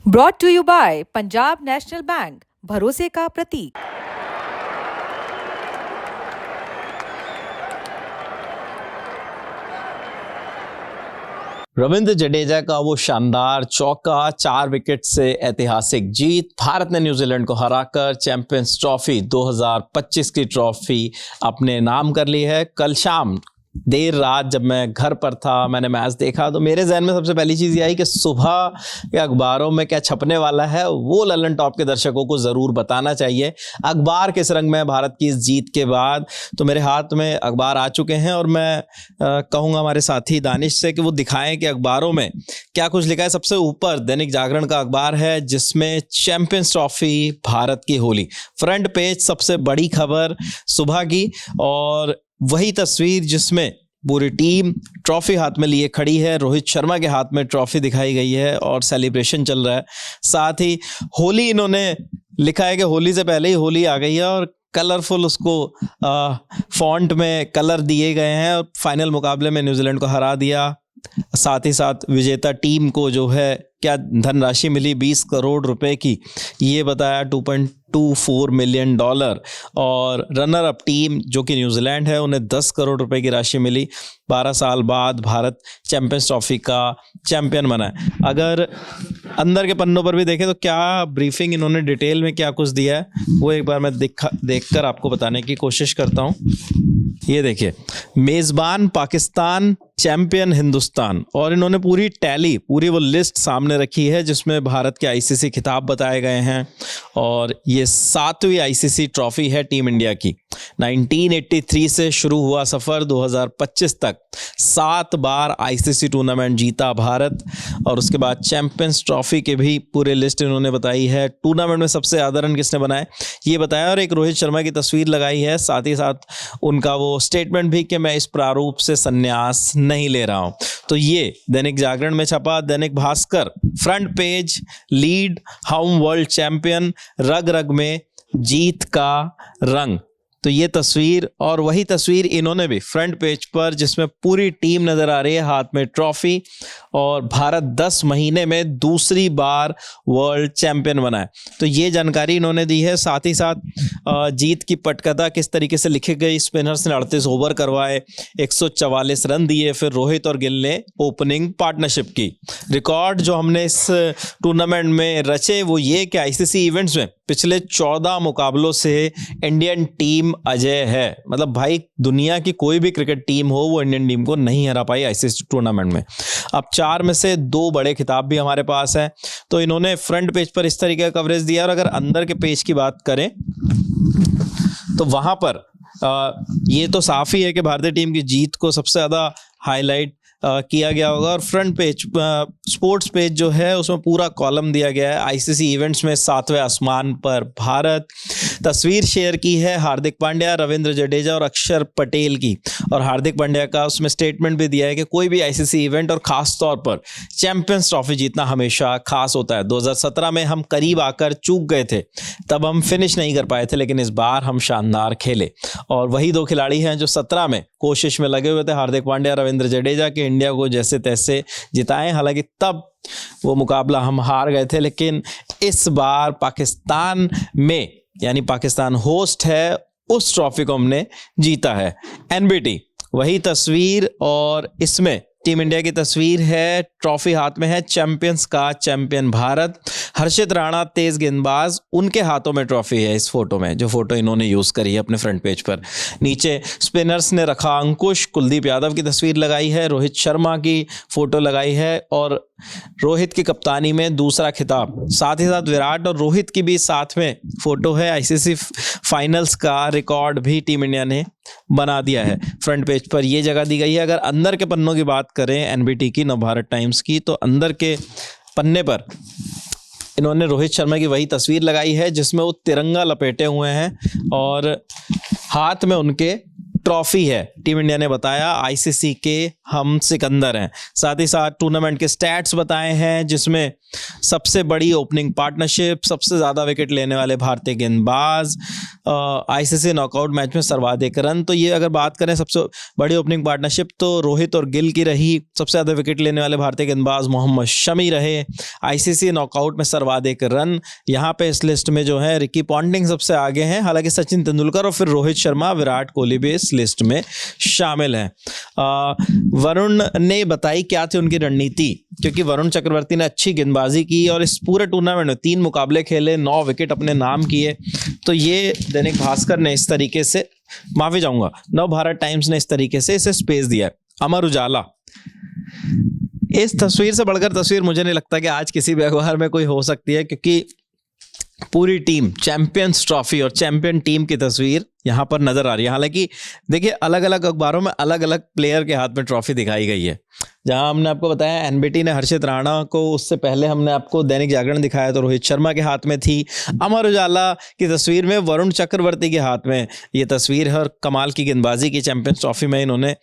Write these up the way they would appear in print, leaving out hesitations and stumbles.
Brought to you by Punjab National Bank, भरोसे का प्रतीक। रविंद्र जडेजा का वो शानदार चौका, 4 विकेट से ऐतिहासिक जीत। भारत ने न्यूजीलैंड को हराकर चैंपियंस ट्रॉफी 2025 की ट्रॉफी अपने नाम कर ली है। कल शाम देर रात जब मैं घर पर था, मैंने मैच देखा तो मेरे जहन में सबसे पहली चीज़ ये आई कि सुबह के अखबारों में क्या छपने वाला है वो ललन टॉप के दर्शकों को ज़रूर बताना चाहिए। अखबार किस रंग में भारत की इस जीत के बाद, तो मेरे हाथ में अखबार आ चुके हैं और मैं कहूँगा हमारे साथी दानिश से कि वो दिखाएं कि अखबारों में क्या कुछ लिखा है। सबसे ऊपर दैनिक जागरण का अखबार है जिसमें चैंपियंस ट्रॉफी भारत की होली, फ्रंट पेज सबसे बड़ी खबर सुबह की, और वही तस्वीर जिसमें पूरी टीम ट्रॉफी हाथ में लिए खड़ी है। रोहित शर्मा के हाथ में ट्रॉफी दिखाई गई है और सेलिब्रेशन चल रहा है। साथ ही होली, इन्होंने लिखा है कि होली से पहले ही होली आ गई है और कलरफुल उसको फॉन्ट में कलर दिए गए हैं और फाइनल मुकाबले में न्यूजीलैंड को हरा दिया। साथ ही साथ विजेता टीम को जो है क्या धनराशि मिली 20 करोड़ रुपए की, ये बताया, $2.24 मिलियन। और रनर अप टीम जो कि न्यूजीलैंड है, उन्हें 10 करोड़ रुपए की राशि मिली। 12 साल बाद भारत चैंपियंस ट्रॉफी का चैंपियन बना है। अगर अंदर के पन्नों पर भी देखें तो क्या ब्रीफिंग इन्होंने डिटेल में क्या कुछ दिया है वो एक बार मैं देखकर आपको बताने की कोशिश करता हूँ। ये देखिए, मेज़बान पाकिस्तान, चैंपियन हिंदुस्तान, और इन्होंने पूरी वो लिस्ट सामने रखी है जिसमें भारत के आईसीसी खिताब बताए गए हैं। और ये 7वीं आईसीसी ट्रॉफी है टीम इंडिया की। 1983 से शुरू हुआ सफ़र 2025 तक 7 बार आईसीसी टूर्नामेंट जीता भारत। और उसके बाद चैंपियंस ट्रॉफी के भी पूरे लिस्ट इन्होंने बताई है। टूर्नामेंट में सबसे ज़्यादा रन किसने बनाए ये बताया, और एक रोहित शर्मा की तस्वीर लगाई है। साथ ही साथ उनका वो स्टेटमेंट भी कि मैं इस प्रारूप से संन्यास नहीं ले रहा हूं। तो ये दैनिक जागरण में छपा। Dainik Bhaskar front page, lead, हम वर्ल्ड चैंपियन, रग रग में जीत का रंग। तो ये तस्वीर, और वही तस्वीर इन्होंने भी फ्रंट पेज पर जिसमें पूरी टीम नजर आ रही है, हाथ में ट्रॉफी, और भारत 10 महीने में दूसरी बार वर्ल्ड चैंपियन बना है। तो ये जानकारी इन्होंने दी है। साथ ही साथ जीत की पटकथा किस तरीके से लिखी गई। स्पिनर्स ने 38 ओवर करवाए, 144 रन दिए, फिर रोहित और गिल ने ओपनिंग पार्टनरशिप की। रिकॉर्ड जो हमने इस टूर्नामेंट में रचे वो ये कि आईसीसी इवेंट्स में पिछले 14 मुकाबलों से इंडियन टीम अजय है। मतलब भाई, दुनिया की कोई भी क्रिकेट टीम हो वो इंडियन टीम को नहीं हरा पाई आईसीसी टूर्नामेंट में। अब 4 में से 2 बड़े खिताब भी हमारे पास हैं। तो इन्होंने फ्रंट पेज पर इस तरीके का कवरेज दिया। और अगर अंदर के पेज की बात करें तो वहां पर ये तो साफ ही है कि भारतीय टीम की जीत को सबसे ज्यादा हाईलाइट किया गया होगा। और फ्रंट पेज, स्पोर्ट्स पेज जो है उसमें पूरा कॉलम दिया गया है। आईसीसी इवेंट्स में 7वें आसमान पर भारत। तस्वीर शेयर की है हार्दिक पांड्या, रविंद्र जडेजा और अक्षर पटेल की। और हार्दिक पांड्या का उसमें स्टेटमेंट भी दिया है कि कोई भी आईसीसी इवेंट और खास तौर पर चैंपियंस ट्रॉफी जीतना हमेशा खास होता है। 2017 में हम करीब आकर चूक गए थे, तब हम फिनिश नहीं कर पाए थे, लेकिन इस बार हम शानदार खेले। और वही 2 खिलाड़ी हैं जो 17 में कोशिश में लगे हुए थे, हार्दिक पांड्या, रविंद्र जडेजा, के इंडिया को जैसे तैसे जिताएं। हालांकि तब वो मुकाबला हम हार गए थे, लेकिन इस बार पाकिस्तान में, यानी पाकिस्तान होस्ट है, उस ट्रॉफी को हमने जीता है। एनबीटी वही तस्वीर, और इसमें टीम इंडिया की तस्वीर है। ट्रॉफी हाथ में है, चैंपियंस का चैंपियन भारत। हर्षित राणा तेज गेंदबाज, उनके हाथों में ट्रॉफी है इस फोटो में, जो फोटो इन्होंने यूज करी है अपने फ्रंट पेज पर। नीचे स्पिनर्स ने रखा अंकुश, कुलदीप यादव की तस्वीर लगाई है, रोहित शर्मा की फोटो लगाई है, और रोहित की कप्तानी में दूसरा खिताब। साथ ही साथ विराट और रोहित की भी साथ में फोटो है। आईसीसी फाइनल्स का रिकॉर्ड भी टीम इंडिया ने बना दिया है। फ्रंट पेज पर ये जगह दी गई है। अगर अंदर के पन्नों की बात करें एनबीटी की, नवभारत टाइम्स की, तो अंदर के पन्ने पर इन्होंने रोहित शर्मा की वही तस्वीर लगाई है जिसमें वो तिरंगा लपेटे हुए हैं और हाथ में उनके ट्रॉफी है, टीम इंडिया ने बताया आईसीसी के हम सिकंदर हैं। साथ ही साथ टूर्नामेंट के स्टैट्स बताए हैं, जिसमें सबसे बड़ी ओपनिंग पार्टनरशिप, सबसे ज़्यादा विकेट लेने वाले भारतीय गेंदबाज, आईसीसी नॉकआउट मैच में सर्वाधिक रन। तो ये अगर बात करें सबसे बड़ी ओपनिंग पार्टनरशिप तो रोहित और गिल की रही। सबसे ज़्यादा विकेट लेने वाले भारतीय गेंदबाज मोहम्मद शमी रहे। आईसीसी नॉकआउट में सर्वाधिक रन, यहाँ पे इस लिस्ट में जो है रिकी पॉन्टिंग सबसे आगे हैं, हालांकि सचिन तेंदुलकर और फिर रोहित शर्मा, विराट कोहली भी इस लिस्ट में शामिल हैं। वरुण ने बताई क्या थी उनकी रणनीति, क्योंकि वरुण चक्रवर्ती ने अच्छी गेंदबाजी की और इस पूरे टूर्नामेंट में 3 मुकाबले खेले, 9 विकेट अपने नाम किए। तो ये दैनिक भास्कर ने इस तरीके से, माफी चाहूंगा, नव भारत टाइम्स ने इस तरीके से इसे स्पेस दिया। अमर उजाला, इस तस्वीर से बढ़कर तस्वीर मुझे नहीं लगता कि आज किसी भी अखबार में कोई हो सकती है, क्योंकि पूरी टीम, चैंपियंस ट्रॉफी और चैंपियन टीम की तस्वीर यहाँ पर नजर आ रही है। हालांकि देखिए, अलग अलग अखबारों में अलग अलग प्लेयर के हाथ में ट्रॉफी दिखाई गई है। जहां हमने आपको बताया एनबीटी ने हर्षित राणा को, उससे पहले हमने आपको दैनिक जागरण दिखाया तो रोहित शर्मा के हाथ में थी। अमर उजाला की तस्वीर में वरुण चक्रवर्ती के हाथ में ये तस्वीर है और कमाल की गेंदबाजी की। चैंपियंस ट्रॉफी में इन्होंने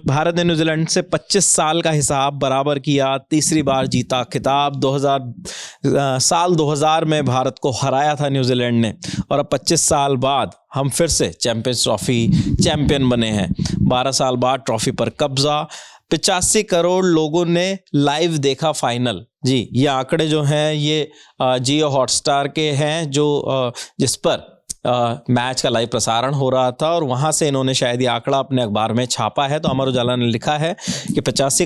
भारत ने न्यूजीलैंड से 25 साल का हिसाब बराबर किया, तीसरी बार जीता खिताब। 2000 में भारत को हराया था न्यूजीलैंड ने, और अब 25 साल बाद हम फिर से चैंपियंस ट्रॉफी चैंपियन बने हैं। 12 साल बाद ट्रॉफी पर कब्जा। 85 करोड़ लोगों ने लाइव देखा फाइनल। जी, ये आंकड़े जो हैं ये जियो हॉटस्टार के हैं, जो जिस पर मैच का लाइव प्रसारण हो रहा था, और वहां से इन्होंने शायद ये आंकड़ा अपने अखबार में छापा है। तो अमर उजाला ने लिखा है कि 85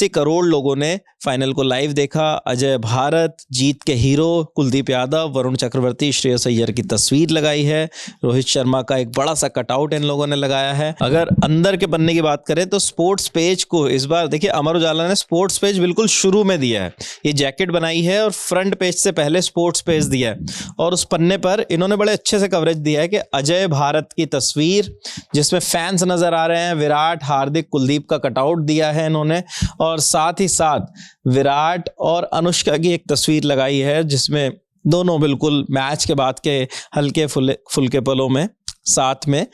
करोड़ लोगों ने फाइनल को लाइव देखा। अजय भारत, जीत के हीरो कुलदीप यादव, वरुण चक्रवर्ती, श्रेयस अय्यर की तस्वीर लगाई है। रोहित शर्मा का एक बड़ा सा कटआउट इन लोगों ने लगाया है। अगर अंदर के पन्ने की बात करें तो स्पोर्ट्स पेज को इस बार देखिए, अमर उजाला ने स्पोर्ट्स पेज बिल्कुल शुरू में दिया है। ये जैकेट बनाई है और फ्रंट पेज से पहले स्पोर्ट्स पेज दिया है, और उस पन्ने पर इन्होंने बड़े अच्छे से कवरेज दिया है कि अजय भारत की तस्वीर, जिसमें फैंस नजर आ रहे हैं, विराट, हार्दिक, कुलदीप का कटआउट दिया है इन्होंने, और साथ ही साथ विराट और अनुष्का की एक तस्वीर लगाई है, जिसमें दोनों बिल्कुल मैच के बाद के हल्के फुल्के पलों में साथ में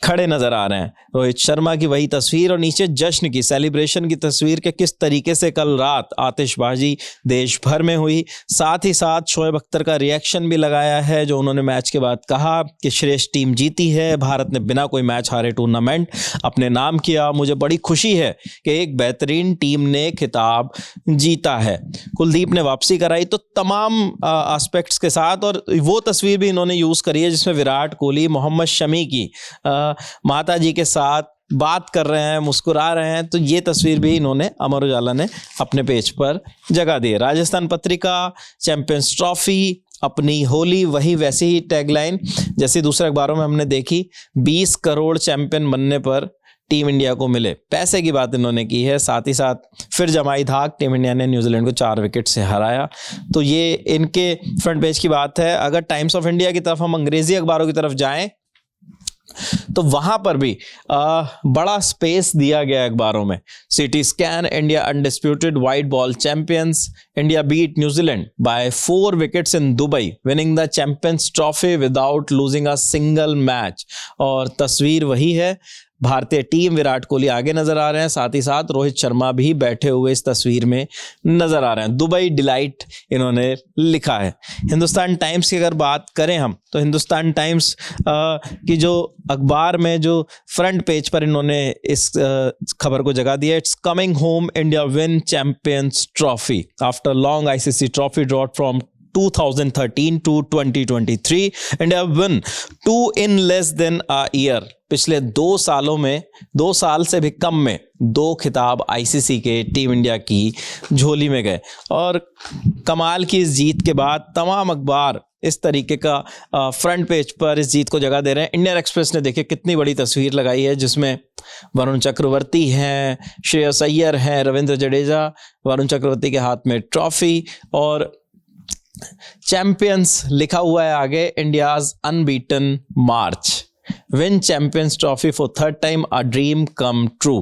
खड़े नजर आ रहे हैं। रोहित शर्मा की वही तस्वीर और नीचे जश्न की, सेलिब्रेशन की तस्वीर के किस तरीके से कल रात आतिशबाजी देश भर में हुई। साथ ही साथ शोएब अख्तर का रिएक्शन भी लगाया है, जो उन्होंने मैच के बाद कहा कि श्रेष्ठ टीम जीती है, भारत ने बिना कोई मैच हारे टूर्नामेंट अपने नाम किया। मुझे बड़ी खुशी है कि एक बेहतरीन टीम ने खिताब जीता है। कुलदीप ने वापसी कराई, तो तमाम एस्पेक्ट्स के साथ, और वो तस्वीर भी इन्होंने यूज करी है जिसमें विराट कोहली मोहम्मद शमी की माता जी के साथ बात कर रहे हैं, मुस्कुरा रहे हैं। तो ये तस्वीर भी इन्होंने, अमर उजाला ने अपने पेज पर जगह दी है। राजस्थान पत्रिका, चैंपियंस ट्रॉफी अपनी होली, वही वैसी ही टैगलाइन जैसे दूसरे अखबारों में हमने देखी। 20 करोड़ चैंपियन बनने पर टीम इंडिया को मिले, पैसे की बात इन्होंने की है। साथ ही साथ फिर जमाई धाक, टीम इंडिया ने न्यूजीलैंड को 4 विकेट से हराया। तो ये इनके फ्रंट पेज की बात है। अगर टाइम्स ऑफ इंडिया की तरफ हम अंग्रेजी अखबारों की तरफ जाएं तो वहां पर भी बड़ा स्पेस दिया गया अखबारों में। City scan, India undisputed white ball champions, India beat New Zealand by 4 wickets in Dubai, winning the champions trophy without losing a single match. और तस्वीर वही है, भारतीय टीम, विराट कोहली आगे नजर आ रहे हैं, साथ ही साथ रोहित शर्मा भी बैठे हुए इस तस्वीर में नजर आ रहे हैं। दुबई डिलाइट इन्होंने लिखा है। हिंदुस्तान टाइम्स की अगर बात करें हम, तो हिंदुस्तान टाइम्स की जो अखबार में जो फ्रंट पेज पर इन्होंने इस खबर को जगह दिया, it's coming home, India win Champions Trophy after long ICC trophy drought from 2013 to 2023, India win 2 in less than a year। पिछले 2 सालों में, 2 साल से भी कम में 2 खिताब आईसीसी के टीम इंडिया की झोली में गए। और कमाल की इस जीत के बाद तमाम अखबार इस तरीके का फ्रंट पेज पर इस जीत को जगह दे रहे हैं। इंडियन एक्सप्रेस ने देखिए कितनी बड़ी तस्वीर लगाई है, जिसमें वरुण चक्रवर्ती हैं, श्रेयस अय्यर हैं, रविंद्र जडेजा, वरुण चक्रवर्ती के हाथ में ट्रॉफी, और चैंपियंस लिखा हुआ है आगे, India's unbeaten march, win Champions Trophy for 3rd time, a dream come true.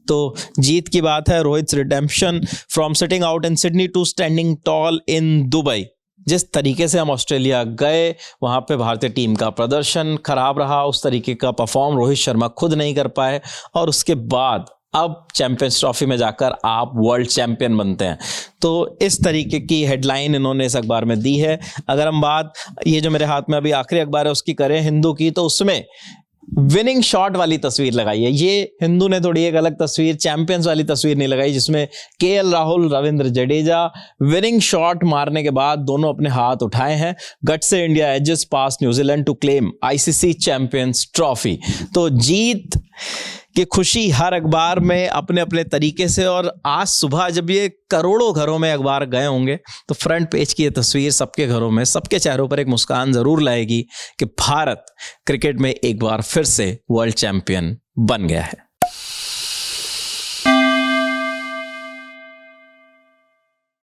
तो जीत की बात है, Rohit redemption from sitting out in Sydney to standing tall in Dubai. जिस तरीके से हम ऑस्ट्रेलिया गए वहाँ पे भारतीय टीम का प्रदर्शन खराब रहा, उस तरीके का परफॉर्म रोहित शर्मा खुद नहीं कर पाए और उसके बाद अब चैंपियंस ट्रॉफी में जाकर आप वर्ल्ड चैंपियन बनते हैं। तो इस तरीके की हेडलाइन इन्होंने इस अखबार में दी है। अगर हम बात ये जो मेरे हाथ में अभी आखिरी अखबार है उसकी करें हिंदू की, तो उसमें विनिंग शॉट वाली तस्वीर लगाई है। ये हिंदू ने थोड़ी एक अलग तस्वीर, चैंपियंस वाली तस्वीर नहीं लगाई, जिसमें KL Rahul, Ravindra Jadeja winning shot मारने के बाद दोनों अपने हाथ उठाए हैं। Gutsy India edges past New Zealand to claim ICC champions trophy. तो जीत की खुशी हर अखबार में अपने अपने तरीके से, और आज सुबह जब ये करोड़ों घरों में अखबार गए होंगे तो फ्रंट पेज की ये तस्वीर सबके घरों में, सबके चेहरों पर एक मुस्कान जरूर लाएगी कि भारत क्रिकेट में एक बार फिर से वर्ल्ड चैंपियन बन गया है।